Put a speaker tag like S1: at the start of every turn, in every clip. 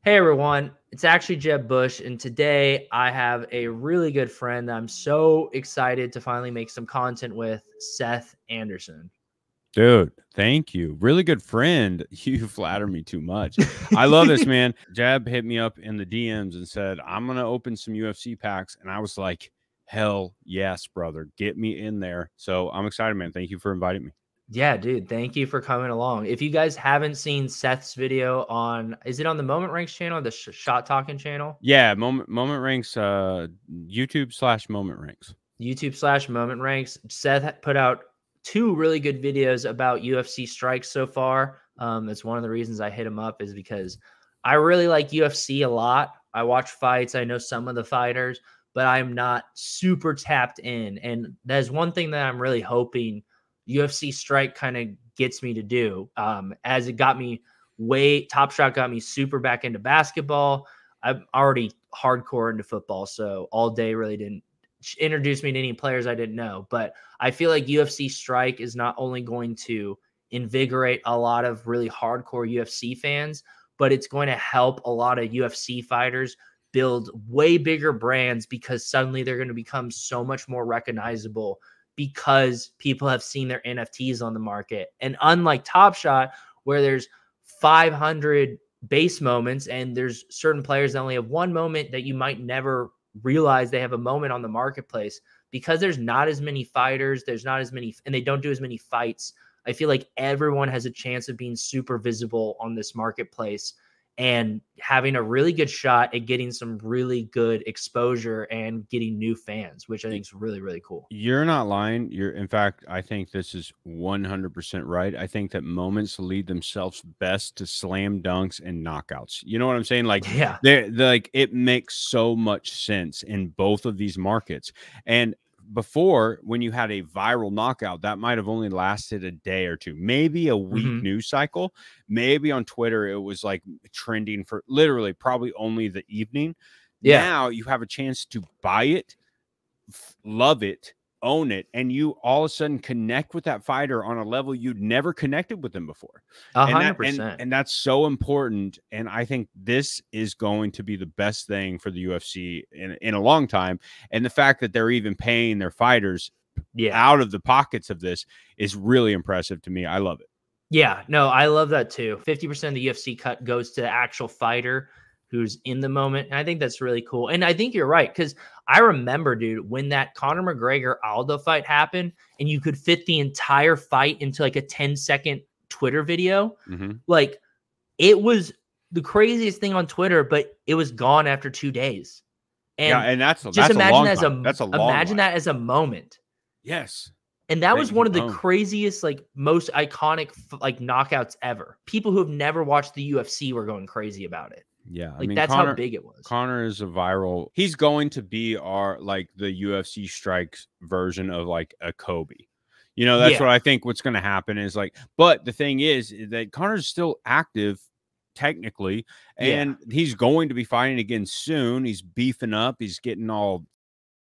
S1: Hey everyone, it's actually Jeb Bush, and today I have a really good friend that I'm so excited to finally make some content with, Seth Anderson.
S2: Dude, thank you. Really good friend. You flatter me too much. I love this, man. Jeb hit me up in the DMs and said, I'm going to open some UFC packs. And I was like, hell yes, brother. Get me in there. So I'm excited, man. Thank you for inviting me.
S1: Yeah, dude, thank you for coming along. If you guys haven't seen Seth's video on, is it on the Moment Ranks channel, the Shot Talking channel?
S2: Yeah, Moment Ranks, YouTube/Moment Ranks.
S1: YouTube/Moment Ranks. Seth put out 2 really good videos about UFC Strike so far. It's one of the reasons I hit him up is because I really like UFC a lot. I watch fights. I know some of the fighters, but I'm not super tapped in. And that's one thing that I'm really hoping UFC Strike kind of gets me to do. As it got me Top Shot got me super back into basketball. I'm already hardcore into football, so all day really didn't introduce me to any players I didn't know. But I feel like UFC Strike is not only going to invigorate a lot of really hardcore UFC fans, but it's going to help a lot of UFC fighters build way bigger brands because suddenly they're going to become so much more recognizable because people have seen their NFTs on the market. And unlike Top Shot, where there's 500 base moments and there's certain players that only have one moment that you might never realize they have a moment on the marketplace, because there's not as many fighters, there's not as many, and they don't do as many fights. I feel like everyone has a chance of being super visible on this marketplace and having a really good shot at getting some really good exposure and getting new fans, which I think is really, really cool.
S2: You're not lying. In fact, I think this is 100% right. I think that moments lead themselves best to slam dunks and knockouts. You know what I'm saying? Like,
S1: yeah,
S2: like it makes so much sense in both of these markets. And before, when you had a viral knockout, that might have only lasted a day or two, maybe a week news cycle. Maybe on Twitter, it was like trending for literally probably only the evening.
S1: Yeah.
S2: Now you have a chance to buy it, love it, own it, and you all of a sudden connect with that fighter on a level you'd never connected with them before.
S1: 100%.
S2: And that's so important. And I think this is going to be the best thing for the UFC in a long time. And the fact that they're even paying their fighters out of the pockets of this is really impressive to me. I love it.
S1: Yeah, no, I love that too. 50% of the UFC cut goes to the actual fighter who's in the moment. And I think that's really cool. And I think you're right, because I remember, dude, when that Conor McGregor Aldo fight happened and you could fit the entire fight into like a 10-second Twitter video, like it was the craziest thing on Twitter, but it was gone after 2 days.
S2: And
S1: that's
S2: imagine
S1: that as a moment.
S2: Yes.
S1: And that was one of the craziest, like most iconic, like knockouts ever. People who have never watched the UFC were going crazy about it.
S2: Yeah,
S1: like, I mean, that's how big it was.
S2: Conor is a viral. He's going to be like the UFC Strikes version of like a Kobe. You know, that's what I think what's going to happen is like, but the thing is that Conor's still active technically, and he's going to be fighting again soon. He's beefing up. He's getting all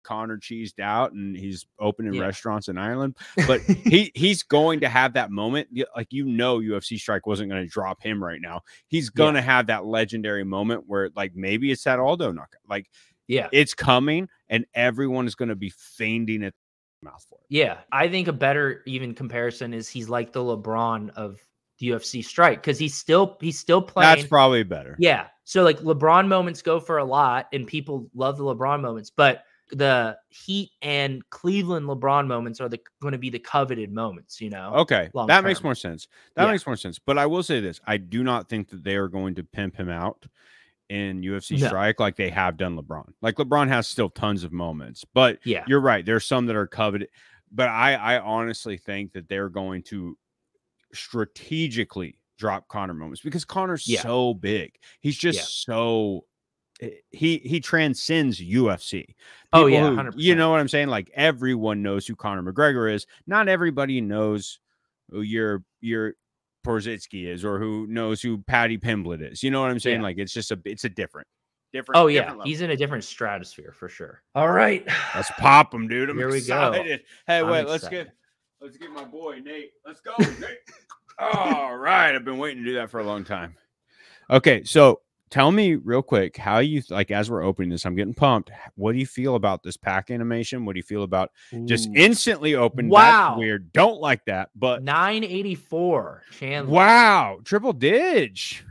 S2: Conor cheesed out, and he's opening restaurants in Ireland. But he's going to have that moment. Like, UFC Strike wasn't going to drop him right now. He's going to have that legendary moment where like maybe it's that Aldo knockout. Like, it's coming, and everyone is going to be fainting at the mouth for it.
S1: Yeah, I think a better even comparison is he's like the LeBron of the UFC Strike, because he's still playing.
S2: That's probably better.
S1: Yeah, so like LeBron moments go for a lot, and people love the LeBron moments, but the Heat and Cleveland LeBron moments are going to be the coveted moments, you know?
S2: Okay. That makes more sense. That makes more sense. But I will say this. I do not think that they are going to pimp him out in UFC Strike like they have done LeBron. Like, LeBron has still tons of moments, but you're right. There's some that are coveted, but I honestly think that they're going to strategically drop Conor moments because Conor's so big. He's just so... He transcends UFC. People
S1: 100%.
S2: You know what I'm saying? Like, everyone knows who Conor McGregor is. Not everybody knows who your Porzitsky is, or who knows who Patty Pimblett is. You know what I'm saying? Like, it's just it's a different.
S1: Oh yeah, different he's in a different stratosphere for sure. All right,
S2: let's pop him, dude. I'm
S1: Here
S2: excited.
S1: We go.
S2: Hey, wait, let's get my boy Nate. Let's go, Nate. All right, I've been waiting to do that for a long time. Okay, so tell me real quick how you like as we're opening this. I'm getting pumped. What do you feel about this pack animation? What do you feel about just instantly open?
S1: Wow,
S2: that's weird. Don't like that. But
S1: 984 Chandler.
S2: Wow, triple digit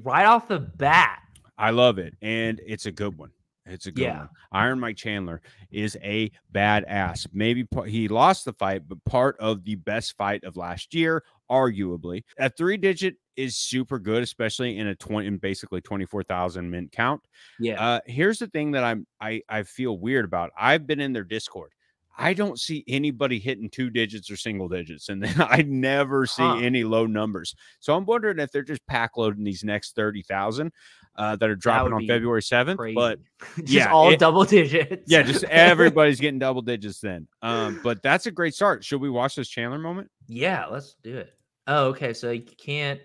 S1: right off the bat.
S2: I love it, and it's a good one. It's a good one. Iron Mike Chandler is a badass. Maybe he lost the fight, but part of the best fight of last year, arguably. A 3-digit is super good, especially in basically 24,000 mint count.
S1: Yeah.
S2: Here's the thing that I feel weird about. I've been in their Discord. I don't see anybody hitting 2 digits or single digits, and then I never see any low numbers. So I'm wondering if they're just pack loading these next 30,000 that are dropping on February 7th.
S1: Crazy.
S2: But
S1: just all double digits.
S2: Yeah, just everybody's getting double digits then. But that's a great start. Should we watch this Chandler moment?
S1: Yeah, let's do it. Oh, okay. So you can't.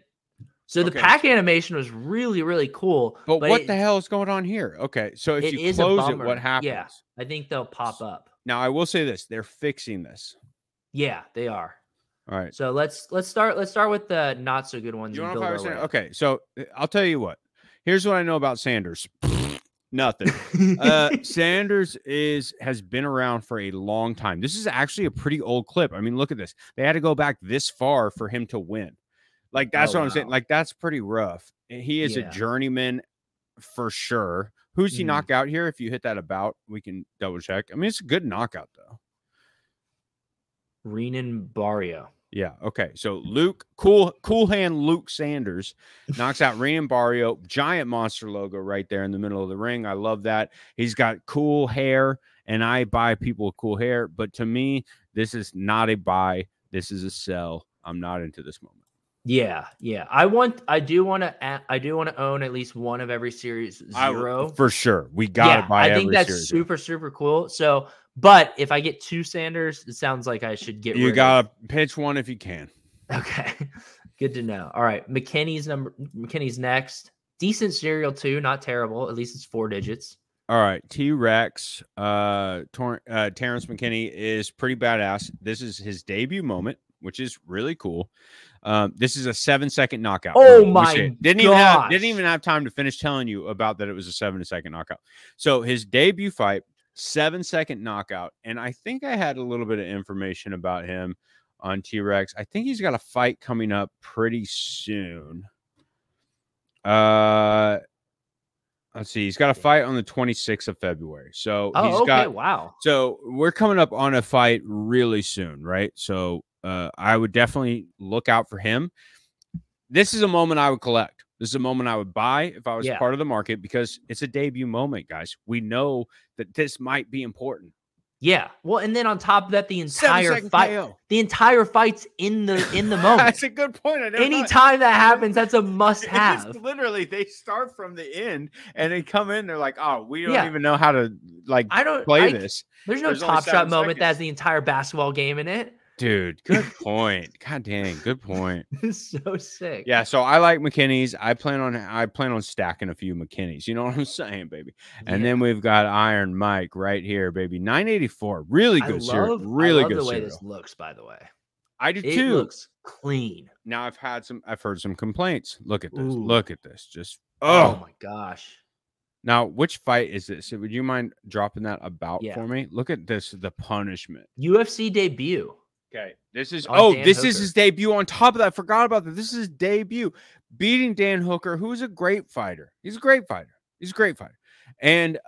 S1: So the pack animation was really, really cool.
S2: But what the hell is going on here? Okay, so if you close it, what happens?
S1: Yeah, I think they'll pop up.
S2: Now, I will say this. They're fixing this.
S1: Yeah, they are.
S2: All right.
S1: So let's start with the not so good ones.
S2: Okay, so I'll tell you what. Here's what I know about Sanders. Nothing. Sanders has been around for a long time. This is actually a pretty old clip. I mean, look at this. They had to go back this far for him to win. Like, that's what I'm saying. Like, that's pretty rough. He is a journeyman for sure. Who's he knock out here? If you hit that about, we can double check. I mean, it's a good knockout, though.
S1: Renan Barrio.
S2: Yeah. Okay. So Luke, cool hand Luke Sanders knocks out Renan Barrio. Giant monster logo right there in the middle of the ring. I love that. He's got cool hair, and I buy people with cool hair. But to me, this is not a buy. This is a sell. I'm not into this moment.
S1: Yeah. I do want to own at least one of every series 0
S2: for sure. We gotta buy. I think
S1: that's super cool. So, but if I get 2 Sanders, it sounds like I should get.
S2: You gotta pitch one if you can.
S1: Okay, good to know. All right, McKinney's next. Decent serial too, not terrible. At least it's 4 digits.
S2: All right, T-Rex, Terence McKinney is pretty badass. This is his debut moment, which is really cool. This is a 7-second knockout.
S1: Oh my god!
S2: Didn't even have time to finish telling you about that. It was a 7-second knockout. So his debut fight, 7-second knockout, and I think I had a little bit of information about him on T-Rex. I think he's got a fight coming up pretty soon. Let's see. He's got a fight on the 26th of February. So
S1: wow.
S2: So we're coming up on a fight really soon, right? So I would definitely look out for him. This is a moment I would collect. This is a moment I would buy if I was part of the market, because it's a debut moment, guys. We know that this might be important.
S1: Yeah. Well, and then on top of that, the entire fight's in the moment.
S2: That's a good point.
S1: Anytime that happens, that's a must-have.
S2: Literally, they start from the end and they come in. They're like, "Oh, we don't even know how to play this."
S1: There's no Top Shot moment that has the entire basketball game in it.
S2: Dude, good point. God dang, good point.
S1: It's so sick.
S2: Yeah, so I like McKinney's. I plan on stacking a few McKinney's. You know what I'm saying, baby? And then we've got Iron Mike right here, baby. 984. Really good cereal. Really good
S1: the way
S2: cereal.
S1: This looks, by the way.
S2: I do too.
S1: It looks clean.
S2: Now I've heard some complaints. Look at this. Ooh. Look at this. Just
S1: oh my gosh.
S2: Now, which fight is this? Would you mind dropping that about for me? Look at this, the punishment.
S1: UFC debut.
S2: Okay, this is is his debut. On top of that, I forgot about that. This is his debut, beating Dan Hooker, who is a great fighter. He's a great fighter. And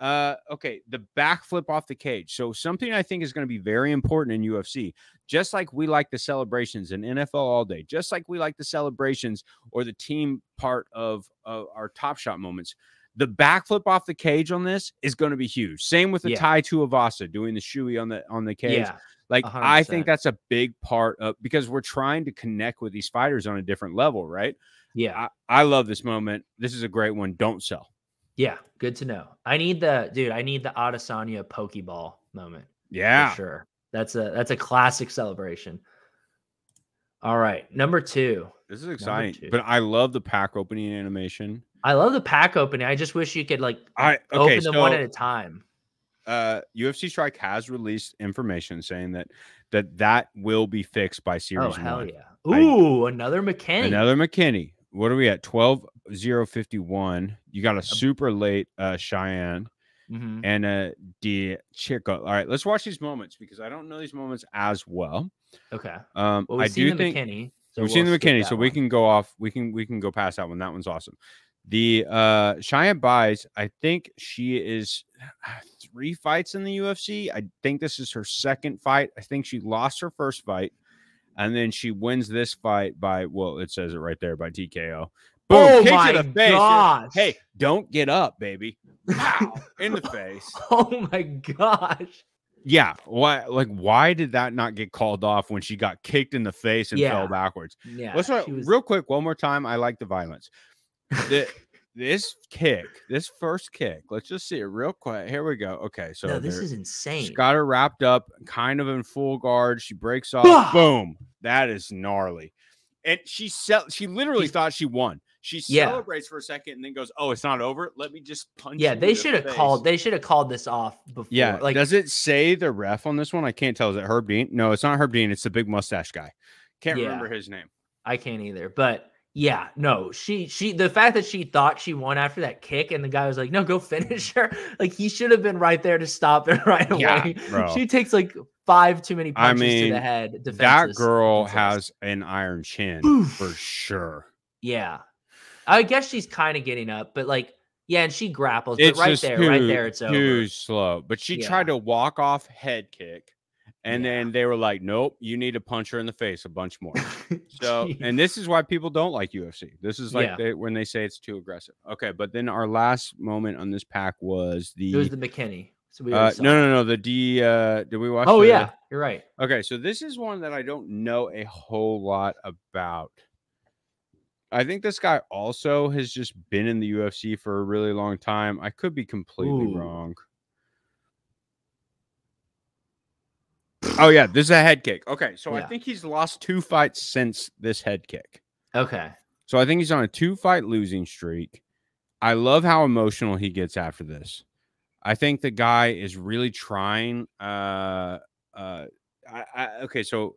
S2: okay, the backflip off the cage. So something I think is going to be very important in UFC. Just like we like the celebrations in NFL all day, just like we like the celebrations or the team part of our Top Shot moments. The backflip off the cage on this is going to be huge. Same with the Tai Tuivasa doing the shoey on the cage. Yeah. Like 100%. I think that's a big part of, because we're trying to connect with these fighters on a different level, right?
S1: Yeah.
S2: I love this moment. This is a great one. Don't sell.
S1: Yeah, good to know. I need the Adesanya Pokeball moment.
S2: Yeah.
S1: For sure. That's a classic celebration. All right, number 2.
S2: This is exciting, but I love the pack opening animation.
S1: I love the pack opening. I just wish you could open them one at a time.
S2: UFC Strike has released information saying that will be fixed by Series 1.
S1: Oh, hell yeah. Ooh, another McKinney.
S2: Another McKinney. What are we at? 12 051. You got a super late Cheyenne and a D Chico. All right, let's watch these moments because I don't know these moments as well.
S1: Okay.
S2: Well,
S1: I do think McKinney.
S2: So we've seen the McKinney, so we can go off. We can go past that one. That one's awesome. The Cheyenne Buys, I think she is 3 fights in the UFC. I think this is her second fight. I think she lost her first fight, and then she wins this fight by, well, it says it right there, by TKO. Boom,
S1: oh
S2: kick
S1: my
S2: to the face.
S1: gosh.
S2: Hey, don't get up, baby. Wow, in the face.
S1: Oh my gosh.
S2: Yeah, why did that not get called off when she got kicked in the face and fell backwards?
S1: Yeah.
S2: Let's real quick, one more time. I like the violence. This first kick, let's just see it real quick. Here we go. Okay, so
S1: no, this is insane.
S2: She's got her wrapped up, kind of in full guard. She breaks off. Boom. That is gnarly. And she literally thought she won. She celebrates for a second and then goes, "Oh, it's not over. Let me just punch."
S1: Yeah, they should have called. They should have called this off before.
S2: Yeah, like, does it say the ref on this one? I can't tell. Is it Herb Dean? No, it's not Herb Dean. It's the big mustache guy. Can't remember his name.
S1: I can't either. But yeah, no, she the fact that she thought she won after that kick and the guy was like, "No, go finish her." Like he should have been right there to stop it right away.
S2: Bro.
S1: She takes like 5 too many punches to the head.
S2: That girl has an iron chin for sure.
S1: Yeah. I guess she's kind of getting up, but like, yeah, and she grapples, but right there, it's over.
S2: Too slow. But she tried to walk off head kick, and then they were like, "Nope, you need to punch her in the face a bunch more." So, and this is why people don't like UFC. This is like when they say it's too aggressive. Okay, but then our last moment on this pack was the
S1: McKinney. So we
S2: no, the D. Did we watch?
S1: Oh yeah, you're right.
S2: Okay, so this is one that I don't know a whole lot about. I think this guy also has just been in the UFC for a really long time. I could be completely wrong. Oh, yeah. This is a head kick. Okay. So I think he's lost 2 fights since this head kick.
S1: Okay.
S2: So I think he's on a 2-fight losing streak. I love how emotional he gets after this. I think the guy is really trying. Okay. So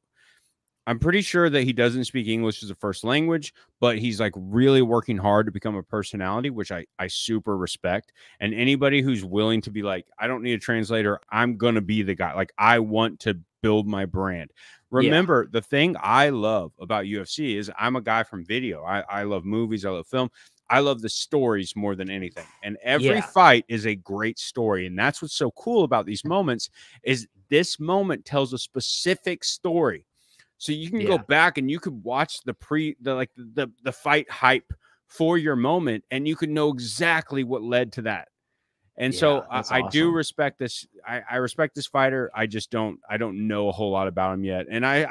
S2: I'm pretty sure that he doesn't speak English as a first language, but he's like really working hard to become a personality, which I super respect. And anybody who's willing to be like, I don't need a translator. I'm going to be the guy. Like, I want to build my brand. Remember, the thing I love about UFC is I'm a guy from video. I love movies. I love film. I love the stories more than anything. And every fight is a great story. And that's what's so cool about these moments is this moment tells a specific story. So you can go back and you could watch the fight hype for your moment, and you could know exactly what led to that. And so I do respect this. I respect this fighter. I just don't know a whole lot about him yet. And I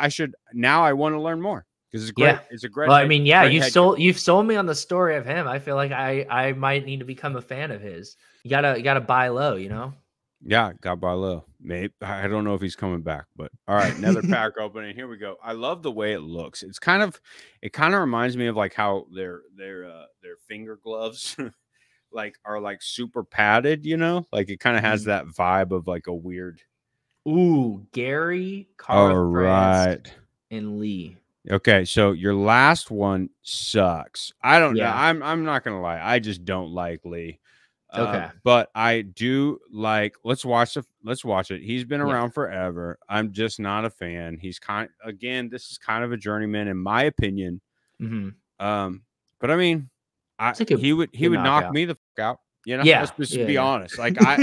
S2: want to learn more because it's great. It's a great.
S1: Well, I mean, you've sold me on the story of him. I feel like I might need to become a fan of his. You gotta buy low, you know?
S2: Yeah, got by low. Maybe I don't know if he's coming back, but all right, another pack opening. Here we go. I love the way it looks. It kind of reminds me of like how their finger gloves are like super padded, you know? Like it kind of has that vibe of like a weird.
S1: Ooh, Gary,
S2: all right,
S1: and Lee.
S2: Okay, so your last one sucks. I don't know. I'm not gonna lie. I just don't like Lee.
S1: Okay.
S2: But I do like, let's watch it. He's been around forever. I'm just not a fan. He's this is kind of a journeyman in my opinion. But I mean, he would knock me the fuck out. You know, let's just be honest. Like I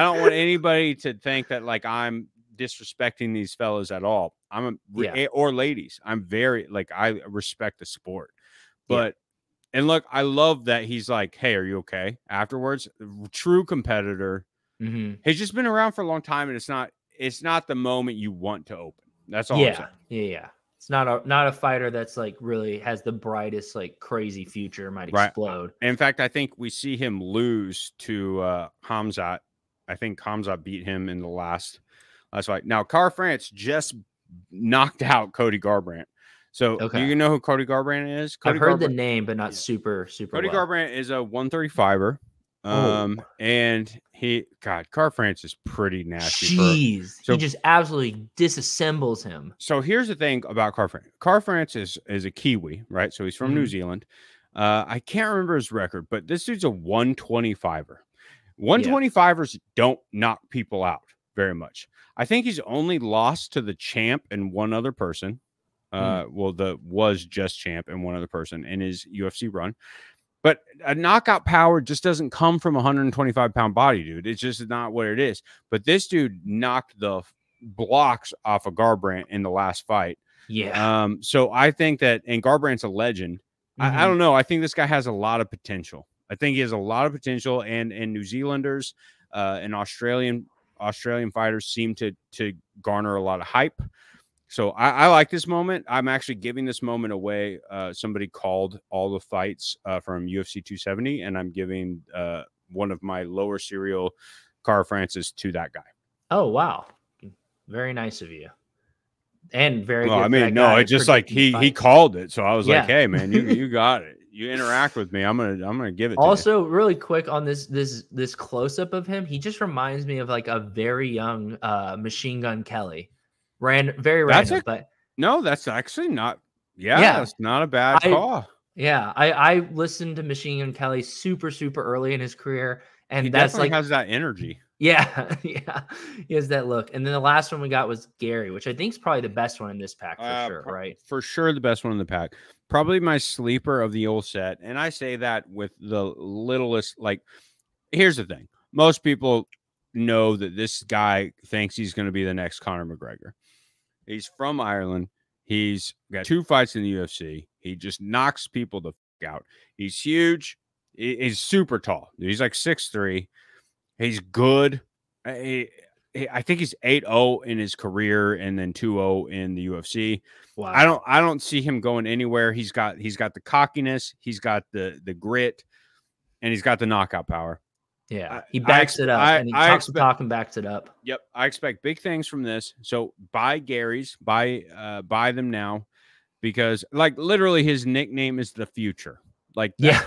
S2: don't want anybody to think that like I'm disrespecting these fellas at all. Or ladies. I'm very I respect the sport. But and look, I love that he's like, "Hey, are you okay?" Afterwards, true competitor. He's just been around for a long time, and it's not the moment you want to open. That's all. I'm saying.
S1: Yeah. It's not a fighter that's like really has the brightest like crazy future. Might explode.
S2: In fact, I think we see him lose to Hamzat. I think Hamzat beat him in the last fight. Now, Car France just knocked out Cody Garbrandt. So you know who Cody Garbrandt is?
S1: I've heard the name, but not super.
S2: Cody Garbrandt is a 135er. And Car France is pretty nasty.
S1: Jeez. He just absolutely disassembles him.
S2: So here's the thing about Car France. Car France is a Kiwi, right? So he's from New Zealand. I can't remember his record, but this dude's a 125er. 125ers don't knock people out very much. I think he's only lost to the champ and one other person. Well, was just champ and one other person in his UFC run. But a knockout power just doesn't come from a 125-pound body, dude. It's just not what it is. But this dude knocked the blocks off of Garbrandt in the last fight.
S1: Yeah.
S2: So I think that, and Garbrandt's a legend. I don't know. I think this guy has a lot of potential. I think he has a lot of potential, and New Zealanders and Australian fighters seem to garner a lot of hype. So I like this moment. I'm actually giving this moment away. Somebody called all the fights from UFC 270, and I'm giving one of my lower serial Cara Francis to that guy.
S1: Oh, wow. Very nice of you. And very good.
S2: I mean, no, it's just like he called it. So I was like, hey, man, you got it. You interact with me. I'm gonna give it to you.
S1: Also, really quick on this close-up of him, he just reminds me of like a very young Machine Gun Kelly. Very random, but
S2: no, that's actually not. Yeah, it's not a bad call.
S1: Yeah, I listened to Machine Gun Kelly super super early in his career, and
S2: he
S1: that's
S2: definitely
S1: like
S2: has that energy.
S1: Yeah, yeah, he has that look. And then the last one we got was Gary, which I think is probably the best one in this pack for sure, right?
S2: For sure, the best one in the pack. Probably my sleeper of the old set, and I say that with the littlest. Like, here's the thing: most people know that this guy thinks he's going to be the next Conor McGregor. He's from Ireland. He's got 2 fights in the UFC. He just knocks people the fuck out. He's huge. He's super tall. He's like 6'3". He's good. I think he's 8-0 in his career and then 2-0 in the UFC. Wow. I don't see him going anywhere. He's got the cockiness. He's got the grit, and he's got the knockout power.
S1: Yeah, he backs it up, and he talks the talk and backs it up.
S2: Yep, I expect big things from this. So buy Gary's, buy them now, because like literally his nickname is the future. Like
S1: yeah,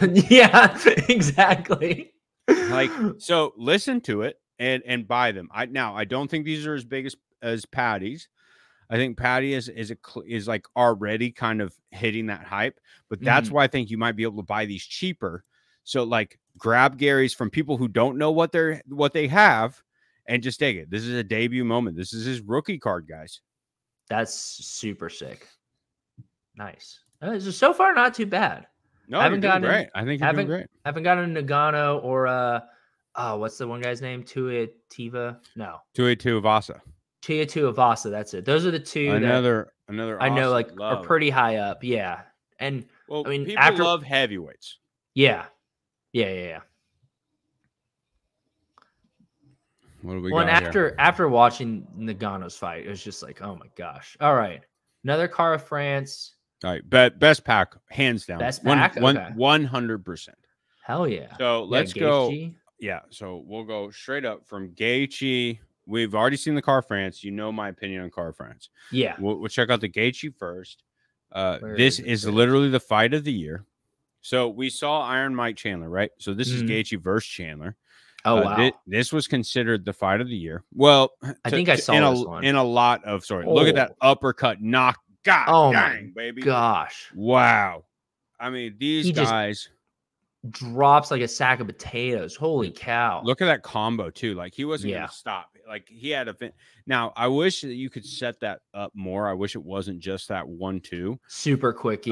S1: exactly.
S2: Like, so listen to it and buy them. I don't think these are as big as Patty's. I think Patty is like already kind of hitting that hype, but that's why I think you might be able to buy these cheaper. So like grab Gary's from people who don't know what they have and just take it. This is a debut moment. This is his rookie card, guys.
S1: That's super sick. Nice. So far, not too bad.
S2: No, I haven't gotten great. I think you're doing great.
S1: Haven't gotten a Nagano or what's the one guy's name? Tuivasa? No.
S2: Tuivasa.
S1: Tuivasa, that's it. Those are the two.
S2: Another
S1: I know, like are pretty high up. Yeah. And
S2: I mean, people love heavyweights.
S1: Yeah.
S2: What do we got
S1: after watching Nagano's fight, it was just like, oh my gosh. All right. Another Cara France.
S2: All right. Best pack, hands down.
S1: Best pack?
S2: 100%.
S1: Hell yeah.
S2: So let's go. Yeah. So we'll go straight up from Gaethje. We've already seen the Cara France. You know my opinion on Cara France.
S1: Yeah.
S2: We'll check out the Gaethje first. This is literally the fight of the year. So we saw Iron Mike Chandler, right? So this is Gaethje versus Chandler.
S1: Oh, wow.
S2: This was considered the fight of the year. Well,
S1: I think I saw this one.
S2: In a lot of, look at that uppercut knock. God dang, baby.
S1: Gosh.
S2: Wow. I mean, these guys
S1: drops like a sack of potatoes. Holy cow.
S2: Look at that combo too. Like he wasn't going to stop. Like he had a now I wish that you could set that up more. I wish it wasn't just that 1-2
S1: super quick.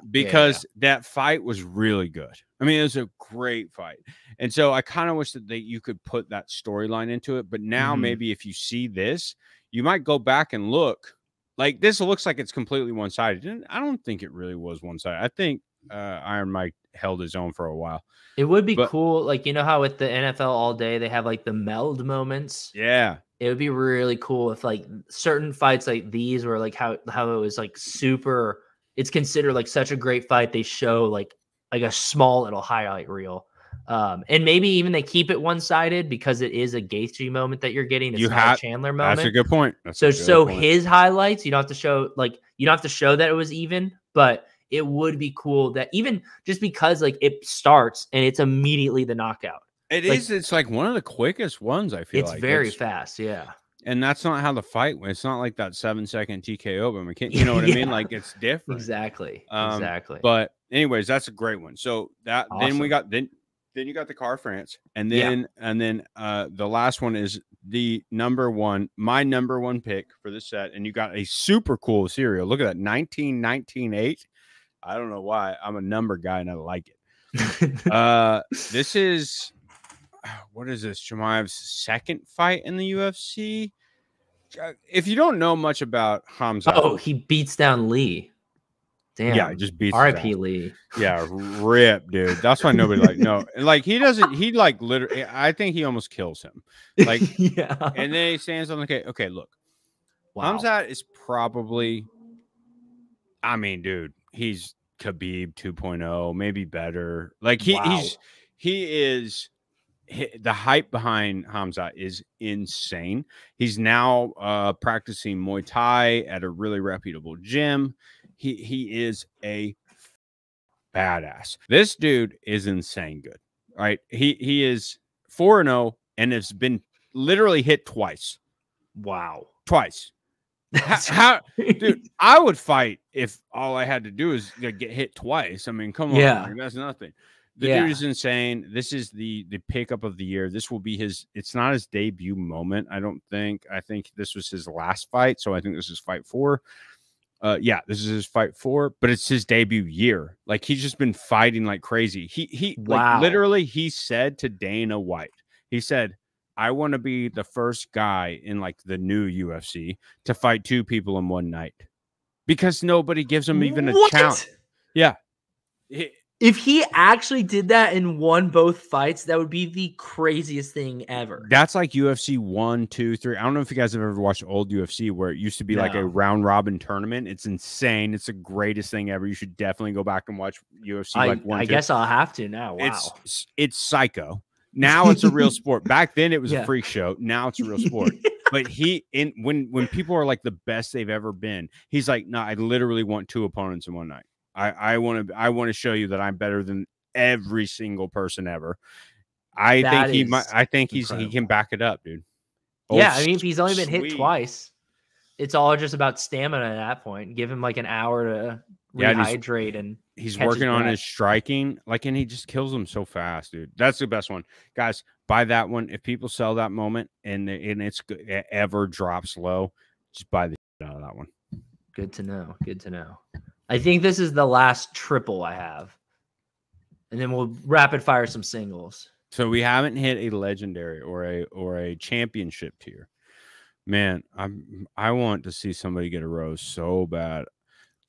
S2: Because that fight was really good. I mean, it was a great fight. And so I kind of wish that you could put that storyline into it. But now maybe if you see this, you might go back and look. Like this looks like it's completely one-sided. And I don't think it really was one-sided. I think Iron Mike held his own for a while.
S1: It would be cool. Like, you know how with the NFL all day, they have like the meld moments.
S2: Yeah.
S1: It would be really cool if like certain fights like these were like how it was like super, it's considered like such a great fight. They show like a small little highlight reel. And maybe even they keep it one-sided because it is a Gaethje moment that you're getting. It's not a Chandler moment.
S2: That's a good point.
S1: So his highlights, you don't have to show that it was even, but it would be cool that even just because like it starts and it's immediately the knockout.
S2: It's like one of the quickest ones. I feel
S1: it's very fast. Yeah.
S2: And that's not how the fight went. It's not like that 7-second TKO, but McKinney, you know what I mean? Like it's different.
S1: Exactly.
S2: But anyways, that's a great one. So that
S1: Awesome.
S2: then you got the Car France, and then the last one is my number one pick for the set, and you got a super cool cereal. Look at that, 1998. I don't know why. I'm a number guy and I like it. This is what is this? Chimaev's second fight in the UFC. If you don't know much about Hamzat,
S1: he beats down Lee. Damn.
S2: Yeah, just beats
S1: R.I.P. Lee.
S2: Yeah, rip, dude. That's why nobody he doesn't. He literally. I think he almost kills him. Like
S1: yeah.
S2: And then he stands on the cage. Okay, look,
S1: Wow.
S2: Hamzat is probably. I mean, dude, he's Khabib 2.0, maybe better. Like he is. The hype behind Hamzat is insane. He's now practicing Muay Thai at a really reputable gym. He is a badass. This dude is insane good. Right? He is 4-0 and has been literally hit twice.
S1: Wow.
S2: Twice. How dude, I would fight if all I had to do is get hit twice. I mean, come on, like, that's nothing. The dude is insane. This is the pickup of the year. This will be it's not his debut moment, I don't think. I think this was his last fight, so I think this is fight 4. This is his fight 4, but it's his debut year. Like, he's just been fighting like crazy. Like, literally, he said to Dana White, he said, I want to be the first guy in like the new UFC to fight 2 people in one night because nobody gives him even a chance. Yeah.
S1: If he actually did that and won both fights, that would be the craziest thing ever.
S2: That's like UFC 1, 2, 3. I don't know if you guys have ever watched old UFC where it used to be like a round robin tournament. It's insane. It's the greatest thing ever. You should definitely go back and watch UFC.
S1: I guess I'll have to now. Wow.
S2: It's psycho. Now it's a real sport. Back then it was a freak show. Now it's a real sport. But when people are like the best they've ever been, he's like, no, I literally want 2 opponents in one night. I want to show you that I'm better than every single person ever. I think he can back it up, dude.
S1: Yeah, I mean, if he's only been hit twice, it's all just about stamina at that point. Give him like an hour to rehydrate, and
S2: he's working on his striking, and he just kills them so fast, dude. That's the best one, guys. Buy that one. If people sell that moment and it ever drops low, just buy the shit out of that one.
S1: Good to know. Good to know. I think this is the last triple I have, and then we'll rapid fire some singles.
S2: So we haven't hit a legendary or a championship tier. Man, I want to see somebody get a rose so bad.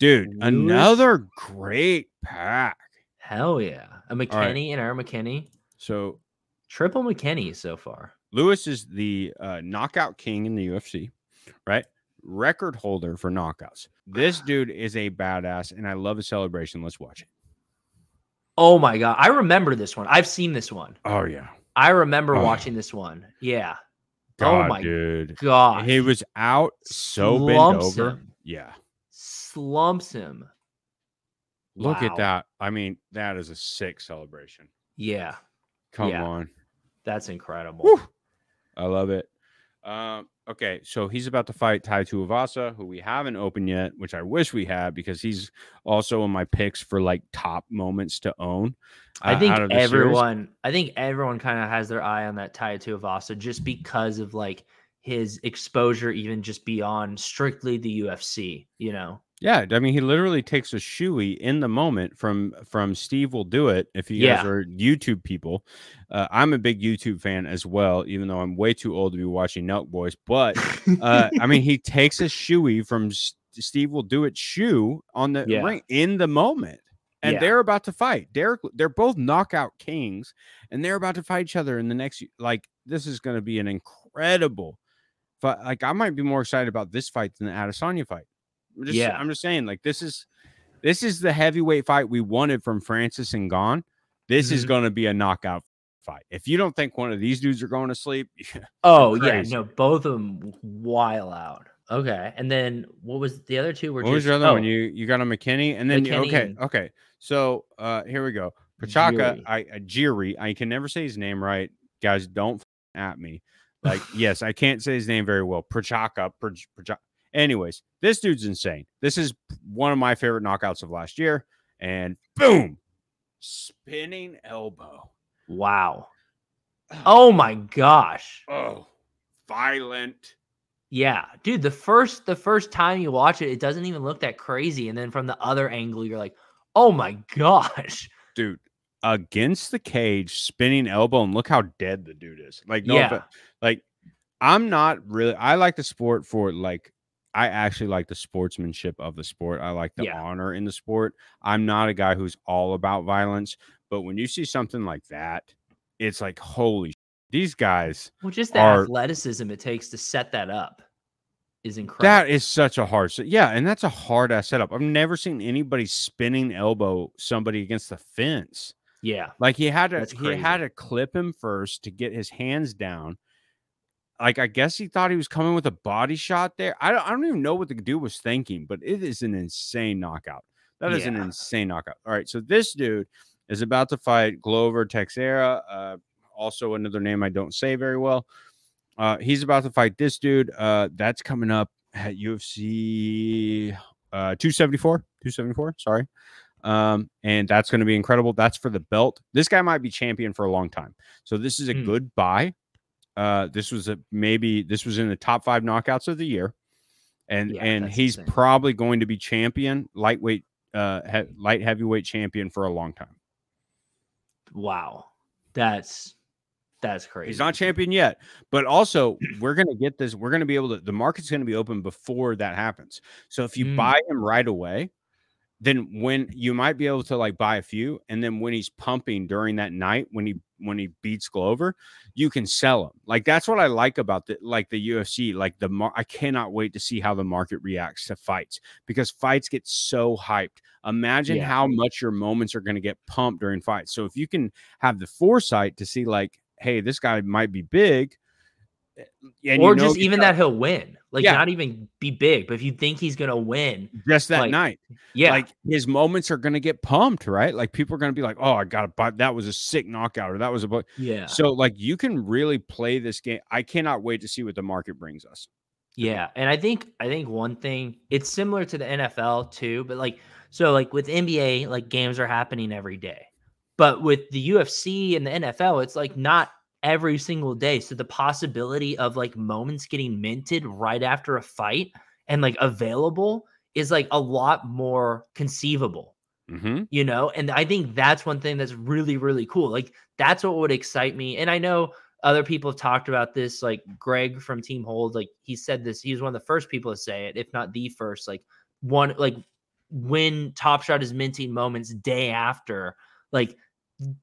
S2: Dude, another great pack.
S1: Hell yeah. A McKinney and our McKinney.
S2: So
S1: triple McKinney so far.
S2: Lewis is the knockout king in the UFC, right? Record holder for knockouts. This dude is a badass, and I love his celebration. Let's watch it.
S1: Oh my God. I remember this one. I've seen this one.
S2: Oh yeah.
S1: I remember watching this one. Yeah.
S2: God,
S1: oh my
S2: dude.
S1: God.
S2: He was out so bent over. Yeah.
S1: Slumps him.
S2: Look at that. I mean, that is a sick celebration.
S1: Yeah.
S2: Come on.
S1: That's incredible.
S2: Woo. I love it. Okay, so he's about to fight Tai Tuivasa, who we haven't opened yet, which I wish we had because he's also in my picks for like top moments to own.
S1: I think everyone kind of has their eye on that Tai Tuivasa just because of like his exposure, even just beyond strictly the UFC, you know?
S2: Yeah, I mean, he literally takes a shoey in the moment from Steve Will Do It. If you guys are YouTube people, I'm a big YouTube fan as well, even though I'm way too old to be watching Nelk Boys. But I mean, he takes a shoey from Steve Will Do It shoe on the ring in the moment, and they're about to fight. They're both knockout kings, and they're about to fight each other in the next. Like, this is going to be an incredible fight. Like, I might be more excited about this fight than the Adesanya fight. I'm just saying, like, this is the heavyweight fight we wanted from Francis and Gone. This is going to be a knockout fight. If you don't think one of these dudes are going to sleep,
S1: both of them while out. Okay, and then what was the other two?
S2: What was your other one? You got a McKinney, and then okay. So here we go. Pachaka, Jiri. I can never say his name right, guys. Don't at me. Like, yes, I can't say his name very well. Pachaka. Anyways, this dude's insane. This is one of my favorite knockouts of last year, and boom, spinning elbow.
S1: Wow. Oh my gosh.
S2: Oh, violent.
S1: Yeah, dude, the first time you watch it, it doesn't even look that crazy. And then from the other angle, you're like, oh my gosh.
S2: Dude, against the cage, spinning elbow, and look how dead the dude is. Like, no,
S1: Yeah.
S2: like, I'm not really, I like the sport for like, I actually like the sportsmanship of the sport. I like the honor in the sport. I'm not a guy who's all about violence, but when you see something like that, it's like, holy shit, these guys.
S1: Well, just the athleticism it takes to set that up is incredible.
S2: That is such a hard set. Yeah, and that's a hard ass setup. I've never seen anybody spinning elbow somebody against the fence.
S1: Yeah.
S2: Like he had to clip him first to get his hands down. Like, I guess he thought he was coming with a body shot there. I don't even know what the dude was thinking, but it is an insane knockout. That is an insane knockout. All right, so this dude is about to fight Glover Teixeira, also another name I don't say very well. He's about to fight this dude. That's coming up at UFC 274. Sorry. And that's going to be incredible. That's for the belt. This guy might be champion for a long time. So this is a good buy. This was in the top 5 knockouts of the year. And he's probably going to be champion, light heavyweight champion for a long time.
S1: Wow. That's crazy.
S2: He's not champion yet, but also we're going to get this. We're going to be able to, the market's going to be open before that happens. So if you buy him right away, then when you might be able to like buy a few, and then when he's pumping during that night, when he beats Glover, you can sell him. Like, that's what I like about the UFC. Like I cannot wait to see how the market reacts to fights, because fights get so hyped. Imagine how much your moments are going to get pumped during fights. So if you can have the foresight to see like, hey, this guy might be big. And
S1: or just even that he'll win. Like, not even be big, but if you think he's going to win
S2: just that night. Yeah. Like, his moments are going to get pumped, right? Like, people are going to be like, oh, I got to buy. That was a sick knockout, or that was a.
S1: Yeah.
S2: So, like, you can really play this game. I cannot wait to see what the market brings us.
S1: Yeah. And I think one thing, it's similar to the NFL too, but like, so like with NBA, like games are happening every day. But with the UFC and the NFL, it's like not every single day. So the possibility of like moments getting minted right after a fight and like available is like a lot more conceivable, you know? And I think that's one thing that's really, really cool. Like, that's what would excite me. And I know other people have talked about this, like Greg from Team Hold, like he said this, he was one of the first people to say it, if not the first, like when Top Shot is minting moments day after, like,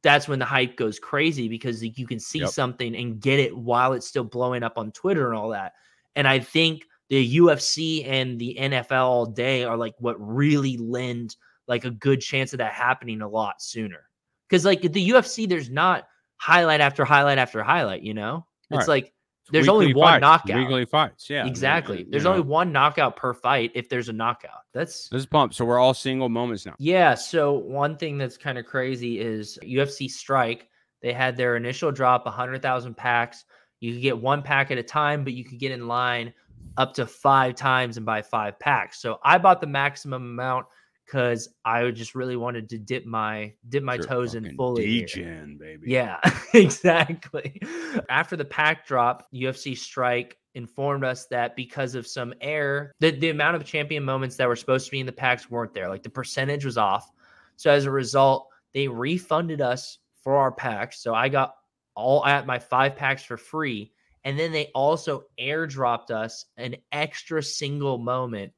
S1: that's when the hype goes crazy, because you can see something and get it while it's still blowing up on Twitter and all that. And I think the UFC and the NFL all day are like what really lend like a good chance of that happening a lot sooner. Because like the UFC, there's not highlight after highlight after highlight, you know? It's like there's only one knockout.
S2: Weekly fights, yeah.
S1: Exactly. There's only one knockout per fight if there's a knockout. This
S2: is pumped. So we're all single moments now.
S1: Yeah. So one thing that's kind of crazy is UFC Strike. They had their initial drop, 100,000 packs. You could get 1 pack at a time, but you could get in line up to 5 times and buy 5 packs. So I bought the maximum amount because I just really wanted to dip my toes in fully.
S2: DGen, baby.
S1: Yeah, exactly. After the pack drop, UFC Strike informed us that because of some error, the amount of champion moments that were supposed to be in the packs weren't there. Like, the percentage was off. So as a result, they refunded us for our packs. So I got all at my 5 packs for free. And then they also airdropped us an extra single moment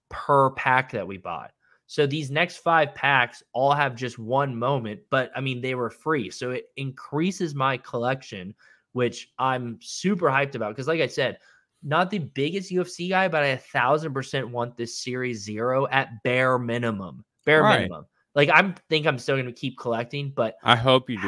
S1: per pack that we bought. So these next 5 packs all have just 1 moment, but I mean, they were free. So it increases my collection, which I'm super hyped about. Because like I said, not the biggest UFC guy, but I 1,000% want this Series 0 at bare minimum. Minimum. Like, I think I'm still going to keep collecting, but
S2: I hope you do.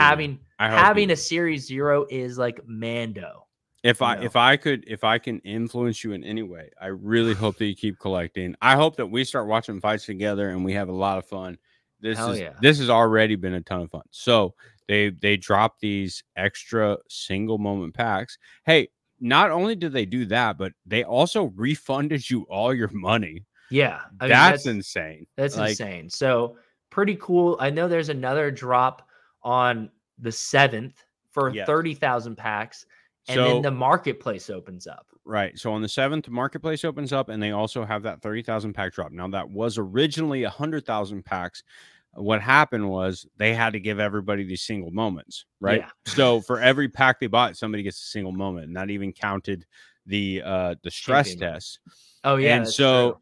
S1: Having a Series 0 is like Mando.
S2: If I can influence you in any way, I really hope that you keep collecting. I hope that we start watching fights together and we have a lot of fun. This has already been a ton of fun. So they dropped these extra single moment packs. Hey, not only did they do that, but they also refunded you all your money.
S1: Yeah,
S2: that's insane.
S1: That's insane. So pretty cool. I know there's another drop on the 7th for 30,000 packs, and then the marketplace opens up.
S2: Right. So on the 7th, the marketplace opens up, and they also have that 30,000 pack drop. Now, that was originally 100,000 packs. What happened was they had to give everybody these single moments, right?
S1: Yeah.
S2: So for every pack they bought, somebody gets a single moment, and that even counted the stress test.
S1: Oh yeah,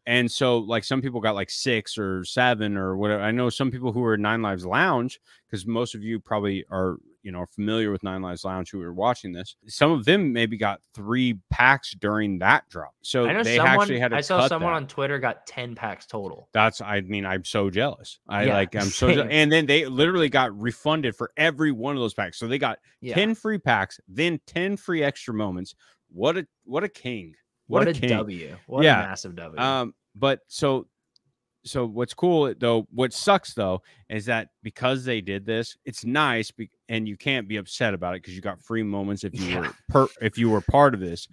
S2: and so like some people got like 6 or 7 or whatever. I know some people who were in Nine Lives Lounge, because most of you probably are, you know, familiar with Nine Lives Lounge who are watching this. Some of them maybe got 3 packs during that drop. So they actually had to
S1: I saw
S2: cut
S1: someone
S2: that.
S1: on Twitter got 10 packs total.
S2: I mean, I'm so jealous. And then they literally got refunded for every one of those packs. So they got 10 free packs, then 10 free extra moments. What a king.
S1: What a W. What a massive W.
S2: But so what's cool though, what sucks though, is that because they did this, it's nice and you can't be upset about it because you got free moments if you were part of this.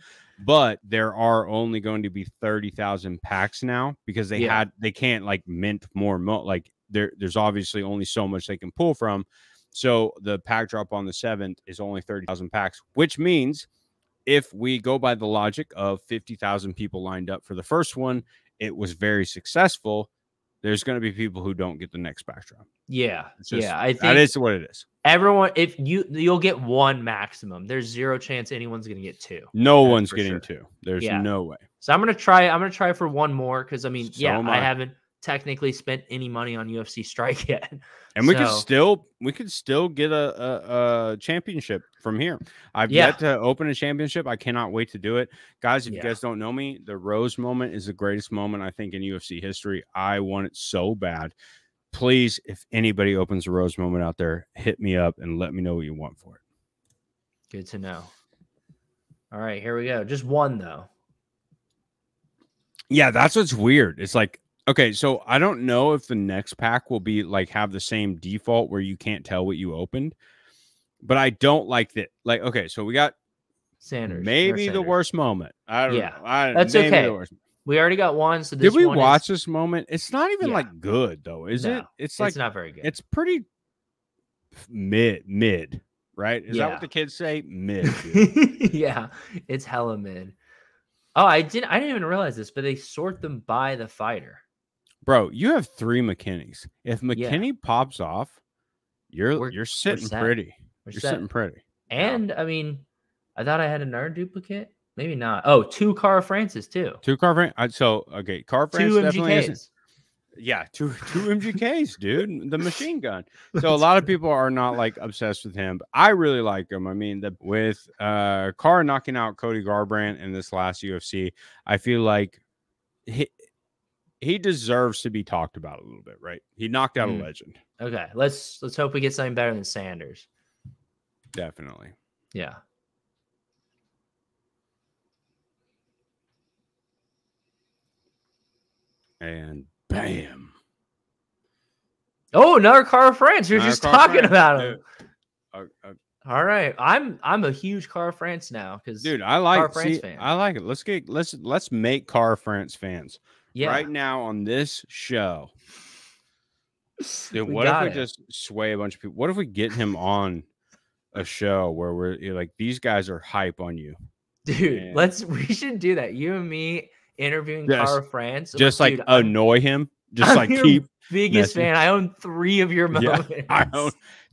S2: But there are only going to be 30,000 packs now because they can't like mint more like there's obviously only so much they can pull from. So the pack drop on the 7th is only 30,000 packs, which means if we go by the logic of 50,000 people lined up for the first one, it was very successful. There's going to be people who don't get the next pack drop.
S1: Yeah. I think
S2: that is what it is.
S1: Everyone, if you'll get 1 maximum. There's 0 chance anyone's going to get 2.
S2: No one's getting 2. There's no way.
S1: So I'm going to try for 1 more. Cause I mean, I haven't technically spent any money on UFC Strike yet.
S2: And we could still get a championship from here. I've yet to open a championship. I cannot wait to do it. Guys, if you guys don't know me, the Rose moment is the greatest moment, I think, in UFC history. I want it so bad. Please, if anybody opens a Rose moment out there, hit me up and let me know what you want for it.
S1: Good to know. All right, here we go. Just 1, though.
S2: Yeah, that's what's weird. It's like, okay, so I don't know if the next pack will be like have the same default where you can't tell what you opened, but I don't like that. Like, okay, so we got
S1: Sanders,
S2: maybe the worst moment. I don't know.
S1: That's okay. We already got 1. So this
S2: did we watch this moment? It's not even like good though, is it?
S1: It's like not very good.
S2: It's pretty mid, right? Is that what the kids say? Mid.
S1: Yeah, it's hella mid. Oh, I didn't even realize this, but they sort them by the fighter.
S2: Bro, you have 3 McKinneys. If McKinney pops off, you're sitting pretty. You're sitting pretty.
S1: And I mean, I thought I had another duplicate. Maybe not. Oh, 2 Cara Francis too.
S2: 2 Cara Francis. So okay, Cara Francis definitely isn't. Yeah, two MGKs, dude. The machine gun. So a lot of people are not like obsessed with him, but I really like him. I mean, with Cara knocking out Cody Garbrandt in this last UFC, I feel like he deserves to be talked about a little bit, right? He knocked out a legend.
S1: Okay, let's hope we get something better than Sanders.
S2: Definitely.
S1: Yeah.
S2: And bam.
S1: Oh, another Cara France. You're just talking about him.
S2: All
S1: right. I'm a huge Cara France now because
S2: dude, I like
S1: Cara France fan.
S2: I like it. Let's make Cara France fans.
S1: Yeah.
S2: Right now on this show. Dude, what if we just sway a bunch of people? What if we get him on a show where we're like, these guys are hype on you?
S1: Dude, we should do that. You and me interviewing Cara France.
S2: Just like annoy him. Just like keep
S1: biggest fan. I own 3 of your moments.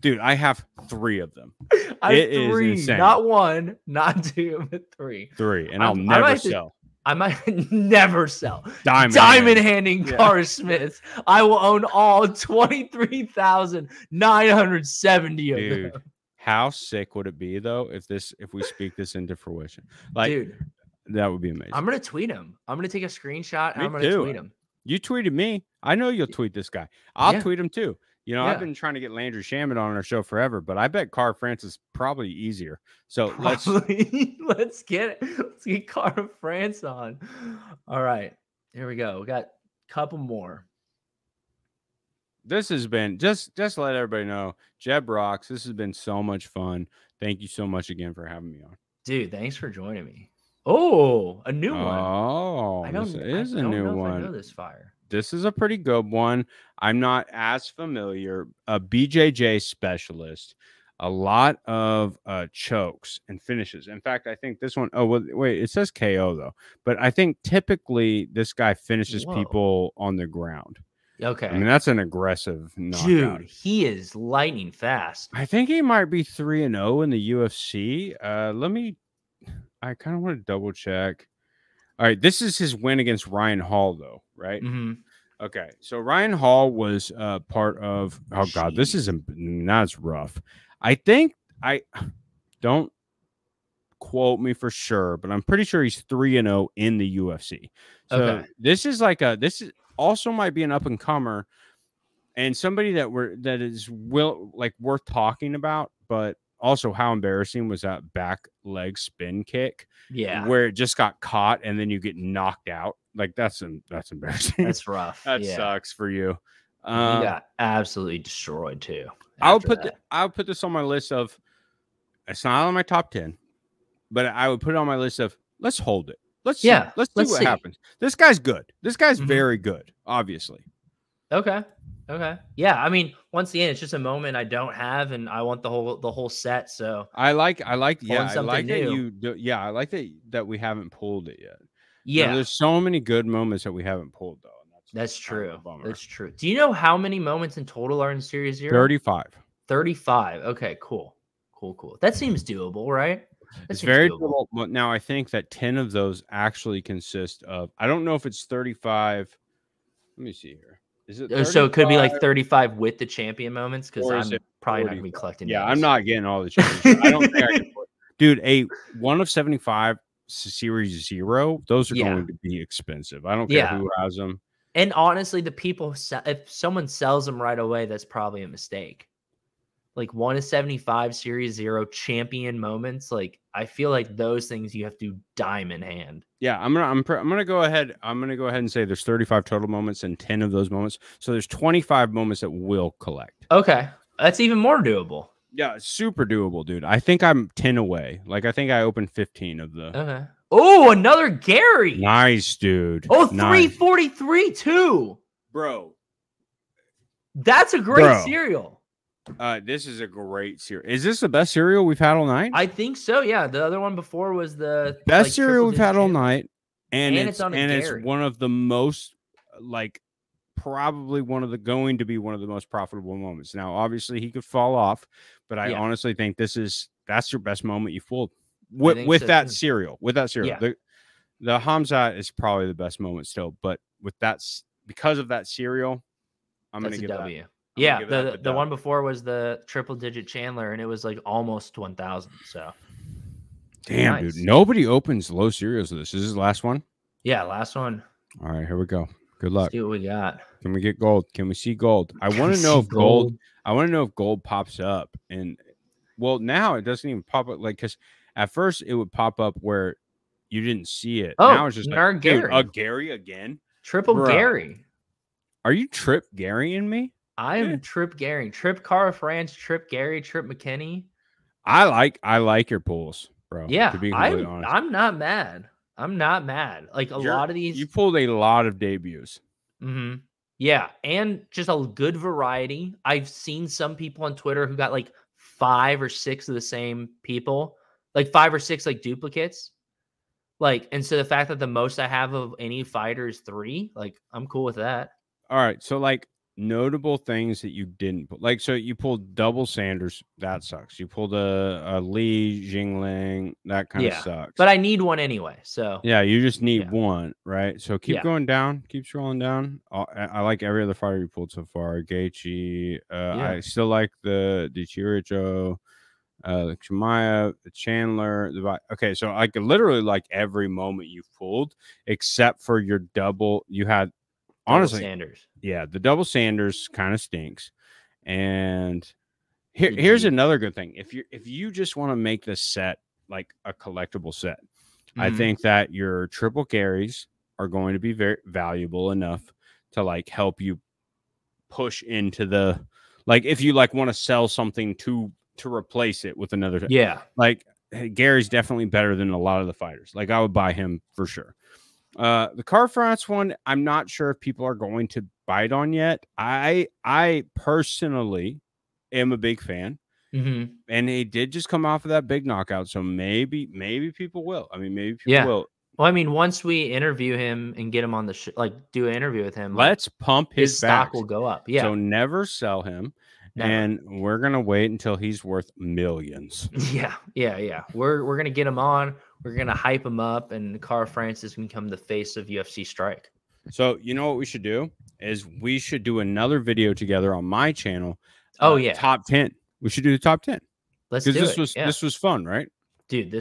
S2: Dude, I have 3 of them.
S1: I have 3, insane. Not 1, not 2, but 3.
S2: 3, and I'll never sell.
S1: I might never sell. Diamond handing Cara Smith. I will own all 23,970 of them.
S2: How sick would it be though if we speak this into fruition? Like, dude, that would be amazing.
S1: I'm gonna tweet him. I'm gonna take a screenshot and I'm gonna tweet him.
S2: You tweeted me. I know you'll tweet this guy. I'll tweet him too. You know, I've been trying to get Landry Shaman on our show forever, but I bet Cara France is probably easier. So let's
S1: get it. Let's get Cara France on. All right, here we go. We got a couple more.
S2: This has been just let everybody know. Jeb rocks. This has been so much fun. Thank you so much again for having me on.
S1: Dude, thanks for joining me. Oh, a new one.
S2: Oh, this is a new one.
S1: I know this fire.
S2: this is a pretty good one. I'm not as familiar. A BJJ specialist, a lot of chokes and finishes. In fact, I think this one, oh, well, wait, it says KO though. But I think typically this guy finishes people on the ground.
S1: Okay.
S2: I mean, that's an aggressive knockout.
S1: Dude, he is lightning fast.
S2: I think he might be 3-0 in the UFC. I kind of want to double check. All right, this is his win against Ryan Hall, though, right?
S1: Mm-hmm.
S2: Okay, so Ryan Hall was part of. Oh God, this is that's rough. I think don't quote me for sure, but I'm pretty sure he's 3-0 in the UFC. So this is also might be an up and comer and somebody that is worth talking about, but also how embarrassing was that back leg spin kick?
S1: Yeah,
S2: where it just got caught and then you get knocked out. Like that's embarrassing.
S1: That's rough.
S2: That sucks for you.
S1: He got absolutely destroyed too.
S2: I'll put this on my list of. It's not on my top 10, but I would put it on my list of let's hold it. Let's see what happens. This guy's good. This guy's very good, obviously.
S1: Okay. Yeah, I mean, once again, it's just a moment I don't have, and I want the whole set. So
S2: I like that we haven't pulled it yet.
S1: Yeah,
S2: there's so many good moments that we haven't pulled though.
S1: That's true. That's true. Do you know how many moments in total are in Series 0?
S2: 35.
S1: 35. Okay, cool. That seems doable, right?
S2: It's very doable. Now, I think that 10 of those actually consist of, I don't know if it's 35. Let me see here. Is it 35?
S1: So it could be like 35 with the champion moments? Because I'm probably not going to be collecting
S2: those.
S1: I'm
S2: not getting all the champions. I don't think I can. Dude, a 1 of 75 Series 0, those are going to be expensive. I don't care who has them.
S1: And honestly, the people, if someone sells them right away, that's probably a mistake. Like 1 of 75 Series 0 champion moments. Like I feel like those things you have to diamond hand.
S2: Yeah, I'm gonna go ahead. I'm gonna go ahead and say there's 35 total moments and 10 of those moments. So there's 25 moments that we'll collect.
S1: Okay, that's even more doable.
S2: Yeah, super doable, dude. I think I'm 10 away. Like I think I opened 15 of the.
S1: Okay. Oh, another Gary.
S2: Nice, dude.
S1: Oh, 343 too,
S2: bro.
S1: That's a great cereal.
S2: This is a great cereal. Is this the best cereal we've had all night?
S1: I think so. Yeah, the other one before was the
S2: best cereal we've had all night, and
S1: it's
S2: one of the most probably going to be one of the most profitable moments. Now, obviously, he could fall off, but I honestly think that's your best moment you've pulled with that cereal. With that cereal, the Hamzat is probably the best moment still, but with that because of that cereal, I'm gonna give a W.
S1: Yeah, the one before was the triple digit Chandler, and it was like almost 1,000. So,
S2: damn, dude, nobody opens low cereals with this. Is this the last one?
S1: Yeah, last one.
S2: All right, here we go. Good luck.
S1: Let's see what we got.
S2: Can we get gold? Can we see gold? I want to know if gold. I want to know if gold pops up, and now it doesn't even pop up. Like, because at first it would pop up where you didn't see it. Now it's just like,
S1: Gary.
S2: Dude, a Gary again.
S1: Triple Gary.
S2: Are you Trip Gary and me?
S1: I am Trip Gary. Trip Cara France, Trip Gary, Trip McKinney.
S2: I like your pulls, bro.
S1: Yeah,
S2: to be completely honest.
S1: I'm not mad. Like a lot of these.
S2: You pulled a lot of debuts.
S1: Mm-hmm. Yeah, and just a good variety. I've seen some people on Twitter who got like 5 or 6 of the same people, like 5 or 6 like duplicates. Like, and so the fact that the most I have of any fighter is 3, like I'm cool with that.
S2: All right, so like notable things that you didn't put, like, so you pulled double Sanders, that sucks. You pulled a Li Jingling, that kind of sucks.
S1: But I need one anyway, so
S2: yeah, you just need one, right? So keep going down, keep scrolling down. I like every other fighter you pulled so far. Gaethje, I still like the Chiricho, the Chimaev, the Chandler, okay, so like literally like every moment you've pulled except for your double. You had honestly Sanders. Yeah, the double Sanders kind of stinks. And here's another good thing. If you just want to make this set like a collectible set, I think that your triple Garys are going to be very valuable enough to like help you push into the, like, if you like want to sell something to replace it with another.
S1: Yeah.
S2: Like Gary's definitely better than a lot of the fighters. Like I would buy him for sure. The Garbrandt one, I'm not sure if people are going to bite on yet. I personally am a big fan.
S1: Mm-hmm.
S2: And he did just come off of that big knockout, so maybe people will. I mean, maybe people
S1: Yeah.
S2: will.
S1: Well, I mean, once we interview him and get him on the like do an interview with him, like
S2: Let's pump his
S1: stock
S2: back.
S1: will go up. Yeah.
S2: So never sell him.
S1: Never.
S2: And we're gonna wait until he's worth millions.
S1: Yeah. We're gonna get him on. We're gonna hype him up, and Garbrandt is gonna become the face of UFC Strike.
S2: So you know what we should do is we should do another video together on my channel.
S1: Oh yeah,
S2: top 10. We should do the top 10.
S1: Let's do
S2: this
S1: it.
S2: This was fun, right?
S1: Dude,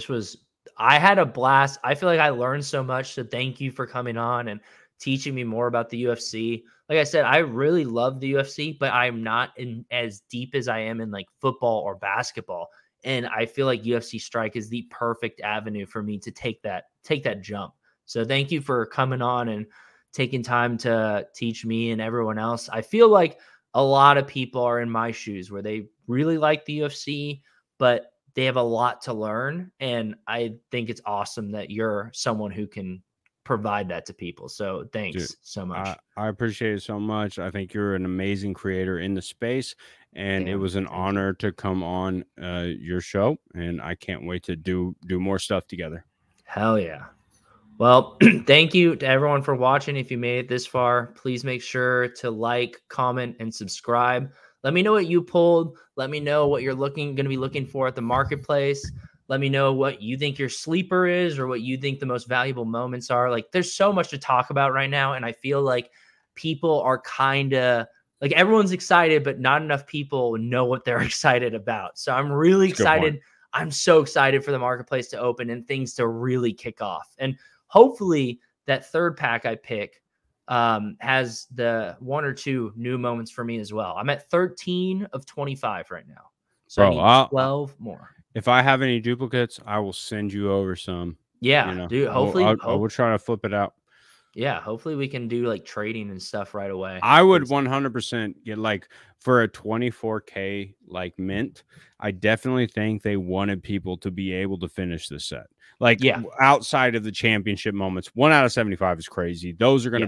S1: I had a blast. I feel like I learned so much. So thank you for coming on and teaching me more about the UFC. Like I said, I really love the UFC, but I'm not in as deep as I am in like football or basketball. And I feel like UFC Strike is the perfect avenue for me to take that jump. So thank you for coming on and taking time to teach me and everyone else. I feel like a lot of people are in my shoes where they really like the UFC, but they have a lot to learn. And I think it's awesome that you're someone who can provide that to people. So thanks so much.
S2: I appreciate it so much. I think you're an amazing creator in the space, and it was an honor to come on your show. And I can't wait to do more stuff together.
S1: Hell yeah. Well, thank you to everyone for watching. If you made it this far, please make sure to like, comment, and subscribe. Let me know what you pulled. Let me know what you're going to be looking for at the marketplace. Let me know what you think your sleeper is or what you think the most valuable moments are. Like, there's so much to talk about right now, and I feel like people are kind of like everyone's excited, but not enough people know what they're excited about. So I'm really excited. I'm so excited for the marketplace to open and things to really kick off. And hopefully that third pack I pick has the 1 or 2 new moments for me as well. I'm at 13 of 25 right now. So
S2: bro,
S1: I need 12 more.
S2: If I have any duplicates, I will send you over some.
S1: Yeah, dude. Hopefully,
S2: I will try to flip it out.
S1: Yeah, hopefully we can do like trading and stuff right away.
S2: I would 100% get like for a 24K like mint. I definitely think they wanted people to be able to finish the set. Like outside of the championship moments, 1 out of 75 is crazy. Those are going to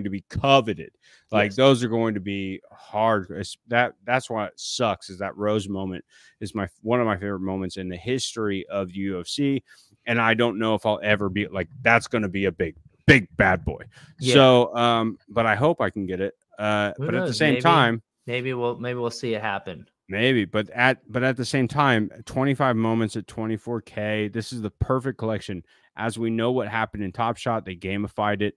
S2: be coveted. Like those are going to be hard. That's why it sucks. Is that Rose moment is one of my favorite moments in the history of the UFC, and I don't know if I'll ever be like that's going to be a big bad boy. So but I hope I can get it. But at the same time,
S1: maybe we'll see it happen.
S2: Maybe, but at the same time, 25 moments at 24K. This is the perfect collection. As we know what happened in Top Shot, they gamified it.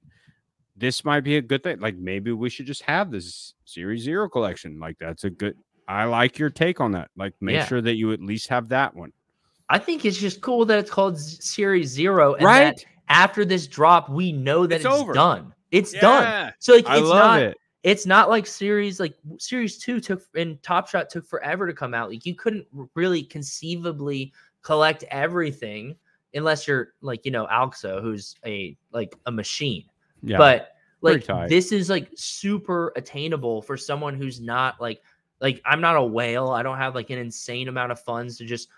S2: This might be a good thing. Like maybe we should just have this Series 0 collection. Like that's a good. I like your take on that. Like make sure that you at least have that one.
S1: I think it's just cool that it's called Series 0, and that after this drop, we know that it's over. Done. It's done. So like it's not like Series 2 took and Top Shot took forever to come out. Like you couldn't really conceivably collect everything unless you're like, Alxo, who's a machine. Yeah. But like this is like super attainable for someone who's not like I'm not a whale. I don't have like an insane amount of funds to just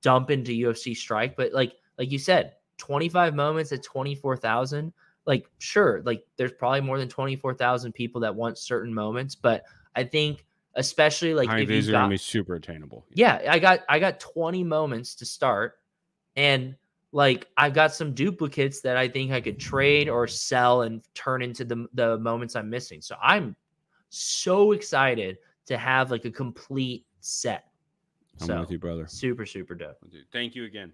S1: dump into UFC Strike, but like you said, 25 moments at 24,000. Like, sure, like there's probably more than 24,000 people that want certain moments, but I think especially like if
S2: these are gonna be super attainable.
S1: Yeah, I got 20 moments to start, and like I've got some duplicates that I think I could trade or sell and turn into the moments I'm missing. So I'm so excited to have like a complete set.
S2: I'm with you, brother.
S1: Super, super dope.
S2: Thank you again.